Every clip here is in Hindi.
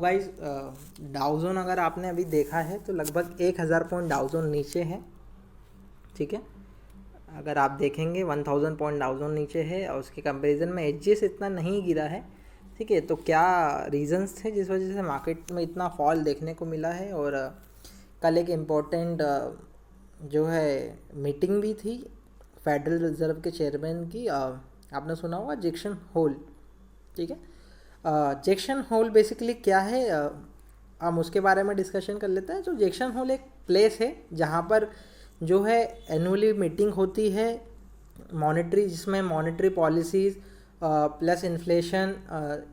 तो गाइज डाउजोन अगर आपने अभी देखा है तो लगभग 1000 पॉइंट डाउजोन नीचे है, ठीक है। अगर आप देखेंगे 1000 पॉइंट डाउजोन नीचे है और उसके कंपैरिजन में एचजीएस इतना नहीं गिरा है, ठीक है। तो क्या रीजंस थे जिस वजह से मार्केट में इतना फॉल देखने को मिला है। और कल एक इम्पोर्टेंट जो है मीटिंग भी थी फेडरल रिजर्व के चेयरमैन की, आपने सुना होगा जैक्सन होल, ठीक है। जैक्सन होल बेसिकली क्या है, हम उसके बारे में डिस्कशन कर लेते हैं। तो जैक्सन होल एक प्लेस है जहाँ पर जो है एनुअली मीटिंग होती है मॉनेटरी, जिसमें मॉनेटरी पॉलिसीज़ प्लस इन्फ्लेशन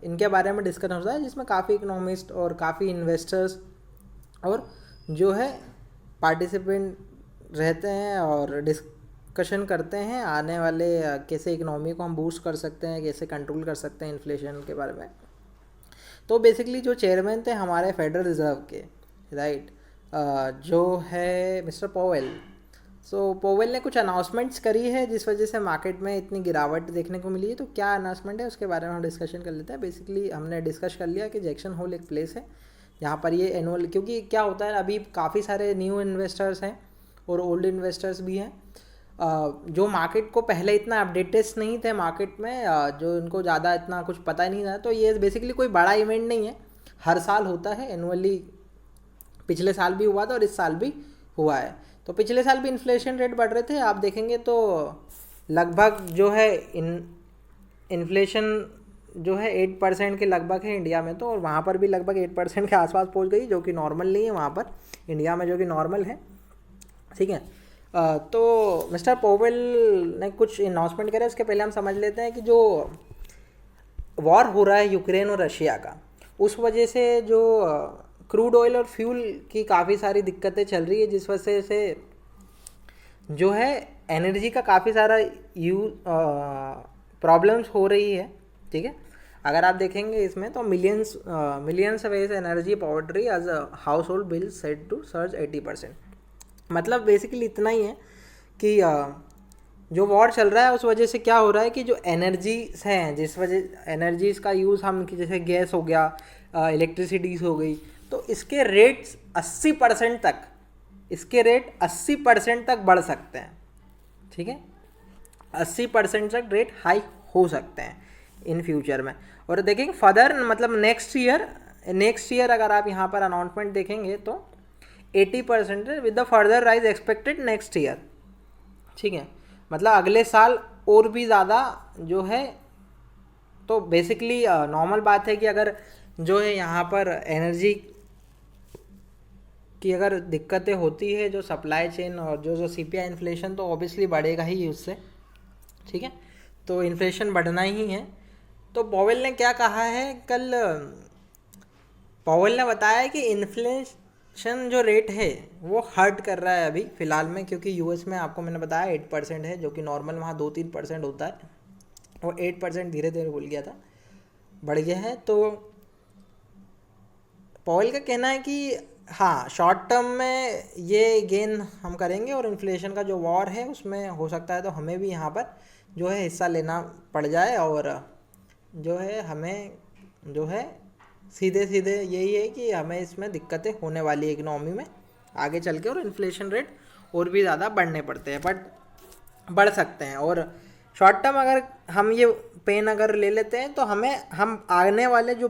इनके बारे में डिस्कशन होता है, जिसमें काफ़ी इकोनॉमिस्ट और काफ़ी इन्वेस्टर्स और जो है पार्टिसिपेंट रहते हैं और डिस्कशन करते हैं आने वाले कैसे इकोनॉमी को हम बूस्ट कर सकते हैं, कैसे कंट्रोल कर सकते हैं इन्फ्लेशन के बारे में। तो बेसिकली जो चेयरमैन थे हमारे फेडरल रिजर्व के, राइट, जो है मिस्टर पोवेल। सो पोवेल ने कुछ अनाउंसमेंट्स करी है जिस वजह से मार्केट में इतनी गिरावट देखने को मिली है। तो क्या अनाउंसमेंट है उसके बारे में हम डिस्कशन कर लेते हैं। बेसिकली हमने डिस्कस कर लिया कि जैक्सन होल एक प्लेस है जहाँ पर ये एनुअल, क्योंकि क्या होता है अभी काफ़ी सारे न्यू इन्वेस्टर्स हैं और ओल्ड इन्वेस्टर्स भी हैं जो मार्केट को पहले इतना अपडेटेड नहीं थे मार्केट में, जो इनको ज़्यादा इतना कुछ पता ही नहीं था। तो ये बेसिकली कोई बड़ा इवेंट नहीं है, हर साल होता है एनुअली, पिछले साल भी हुआ था और इस साल भी हुआ है। तो पिछले साल भी इन्फ्लेशन रेट बढ़ रहे थे, आप देखेंगे तो लगभग जो है इन्फ्लेशन जो है 8% के लगभग है इंडिया में, तो और वहाँ पर भी लगभग 8% के आसपास पहुँच गई, जो कि नॉर्मल नहीं है वहाँ पर, इंडिया में जो कि नॉर्मल है, ठीक है। तो मिस्टर पोवेल ने कुछ अनाउंसमेंट करे, उसके पहले हम समझ लेते हैं कि जो वॉर हो रहा है यूक्रेन और रशिया का, उस वजह से जो क्रूड ऑयल और फ्यूल की काफ़ी सारी दिक्कतें चल रही है, जिस वजह से जो है एनर्जी का काफ़ी सारा प्रॉब्लम्स हो रही है, ठीक है। अगर आप देखेंगे इसमें तो millions of energy poverty as a household bill set to surge 80%। मतलब बेसिकली इतना ही है कि जो वॉर चल रहा है उस वजह से क्या हो रहा है कि जो एनर्जीज हैं, जिस वजह एनर्जीज़ का यूज़ हम जैसे गैस हो गया, इलेक्ट्रिसिटीज़ हो गई, तो इसके रेट्स 80% तक, इसके रेट 80% तक बढ़ सकते हैं, ठीक है। 80% तक रेट हाई हो सकते हैं इन फ्यूचर में। और देखेंगे फर्दर, मतलब नेक्स्ट ईयर अगर आप यहाँ पर अनाउंसमेंट देखेंगे तो 80% with the further rise expected next year, ठीक है। मतलब अगले साल और भी ज़्यादा जो है। तो बेसिकली नॉर्मल बात है कि अगर जो है यहाँ पर एनर्जी की अगर दिक्कतें होती है, जो सप्लाई चेन और जो सीपीआई इन्फ्लेशन, तो ऑब्वियसली बढ़ेगा ही उससे, ठीक है। तो इन्फ्लेशन बढ़ना ही है। तो पोवेल ने क्या कहा है कल, पोवेल ने बताया कि इन्फ्लेशन जो रेट है वो हर्ट कर रहा है अभी फ़िलहाल में, क्योंकि यूएस में आपको मैंने बताया 8% है, जो कि नॉर्मल वहाँ 2-3% होता है, और 8% धीरे धीरे भूल गया था, बढ़ गया है। तो पोवेल का कहना है कि हाँ, शॉर्ट टर्म में ये गेन हम करेंगे और इन्फ्लेशन का जो वॉर है उसमें हो सकता है तो हमें भी यहाँ पर जो है हिस्सा लेना पड़ जाए, और जो है हमें जो है सीधे यही है कि हमें इसमें दिक्कतें होने वाली है इकनॉमी में आगे चल के, और इन्फ्लेशन रेट और भी ज़्यादा बढ़ने पड़ते हैं, बट बढ़ सकते हैं। और शॉर्ट टर्म अगर हम ये पेन अगर ले लेते हैं तो हम आने वाले जो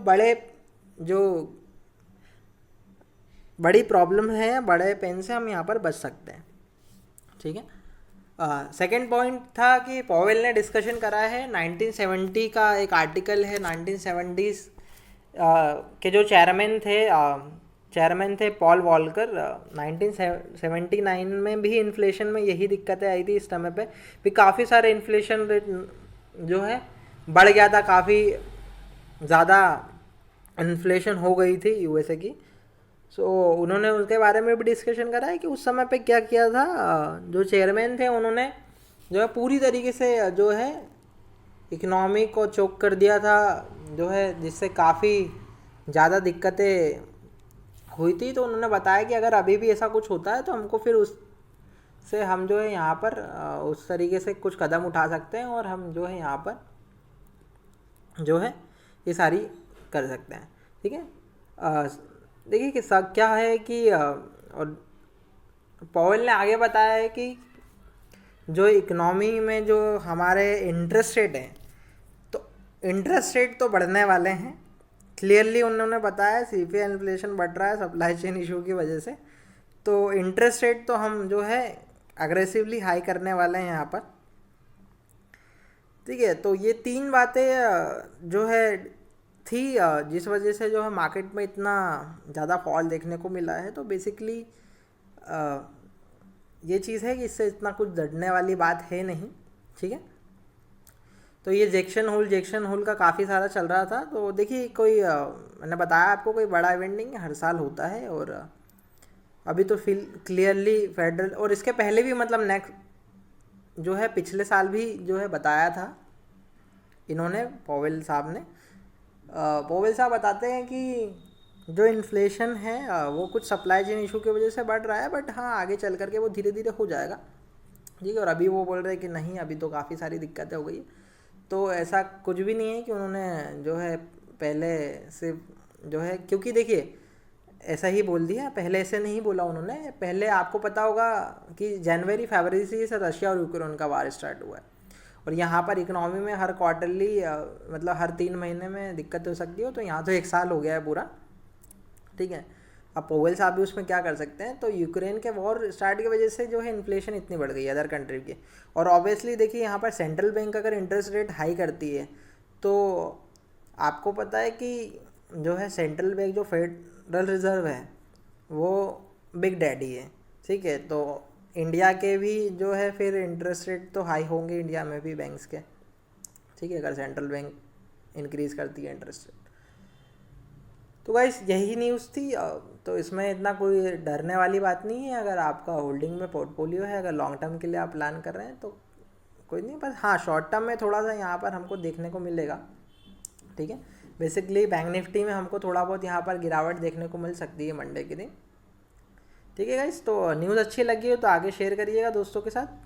बड़ी प्रॉब्लम है, बड़े पेन से हम यहाँ पर बच सकते हैं, ठीक है। सेकेंड पॉइंट था कि पोवेल ने डिस्कशन करा है 1970 का एक आर्टिकल है, 1970s के जो चेयरमैन थे पॉल वॉलकर। 1979 में भी इन्फ्लेशन में यही दिक्कतें आई थी, इस समय पे भी काफ़ी सारे इन्फ्लेशन रेट जो है बढ़ गया था, काफ़ी ज़्यादा इन्फ्लेशन हो गई थी यूएसए की। सो उन्होंने उसके बारे में भी डिस्कशन करा है कि उस समय पे क्या किया था, जो चेयरमैन थे उन्होंने जो है पूरी तरीके से जो है इकनॉमी को चोक कर दिया था, जो है जिससे काफ़ी ज़्यादा दिक्कतें हुई थी। तो उन्होंने बताया कि अगर अभी भी ऐसा कुछ होता है तो हमको फिर उससे हम जो है यहाँ पर उस तरीके से कुछ कदम उठा सकते हैं, और हम जो है यहाँ पर जो है ये सारी कर सकते हैं, ठीक है। देखिए कि सब क्या है कि और पॉवेल ने आगे बताया है कि जो इकोनॉमी में जो हमारे इंटरेस्ट रेट हैं, तो इंटरेस्ट रेट तो बढ़ने वाले हैं। क्लियरली उन्होंने बताया सीपीआई इन्फ्लेशन बढ़ रहा है सप्लाई चेन इशू की वजह से, तो इंटरेस्ट रेट तो हम जो है अग्रेसिवली हाई करने वाले हैं यहाँ पर। ठीक है, तो ये तीन बातें जो है थी जिस वजह से जो है मार्केट में इतना ज़्यादा फॉल देखने को मिला है। तो बेसिकली ये चीज़ है कि इससे इतना कुछ डरने वाली बात है नहीं। ठीक है, तो ये जेक्शन होल का काफ़ी सारा चल रहा था। तो देखिए कोई मैंने बताया आपको कोई बड़ा इवेंट नहीं है, हर साल होता है। और अभी तो फिल क्लियरली फेडरल, और इसके पहले भी मतलब नेक्स्ट जो है पिछले साल भी जो है बताया था इन्होंने, पॉवेल साहब बताते हैं कि जो इन्फ्लेशन है वो कुछ सप्लाई चेन इशू की वजह से बढ़ रहा है, बट हाँ आगे चल करके वो धीरे धीरे हो जाएगा। ठीक है, और अभी वो बोल रहे हैं कि नहीं अभी तो काफ़ी सारी दिक्कतें हो गई। तो ऐसा कुछ भी नहीं है कि उन्होंने जो है पहले से जो है, क्योंकि देखिए ऐसा ही बोल दिया, पहले ऐसे नहीं बोला उन्होंने। पहले आपको पता होगा कि जनवरी फरवरी से रशिया और यूक्रेन का वार स्टार्ट हुआ है, और यहाँ पर इकोनॉमी में हर क्वार्टरली मतलब हर 3 महीने में दिक्कत हो सकती है। तो यहाँ तो 1 साल हो गया है पूरा। ठीक है, अब पोवेल साहब भी उसमें क्या कर सकते हैं। तो यूक्रेन के वॉर स्टार्ट की वजह से जो है इन्फ्लेशन इतनी बढ़ गई है अदर कंट्री की। और ऑब्वियसली देखिए यहाँ पर सेंट्रल बैंक अगर इंटरेस्ट रेट हाई करती है तो आपको पता है कि जो है सेंट्रल बैंक जो फेडरल रिजर्व है वो बिग डैडी है। ठीक है, तो इंडिया के भी जो है फिर इंटरेस्ट रेट तो हाई होंगे इंडिया में भी बैंक्स के। ठीक है, अगर सेंट्रल बैंक इंक्रीज़ करती है इंटरेस्ट रेट। तो गाइस यही न्यूज़ थी। तो इसमें इतना कोई डरने वाली बात नहीं है। अगर आपका होल्डिंग में पोर्टफोलियो है, अगर लॉन्ग टर्म के लिए आप प्लान कर रहे हैं तो कोई नहीं, बस हाँ शॉर्ट टर्म में थोड़ा सा यहाँ पर हमको देखने को मिलेगा। ठीक है, बेसिकली बैंक निफ्टी में हमको थोड़ा बहुत यहाँ पर गिरावट देखने को मिल सकती है मंडे के दिन। ठीक है गाइस, तो न्यूज़ अच्छी लगी हो तो आगे शेयर करिएगा दोस्तों के साथ।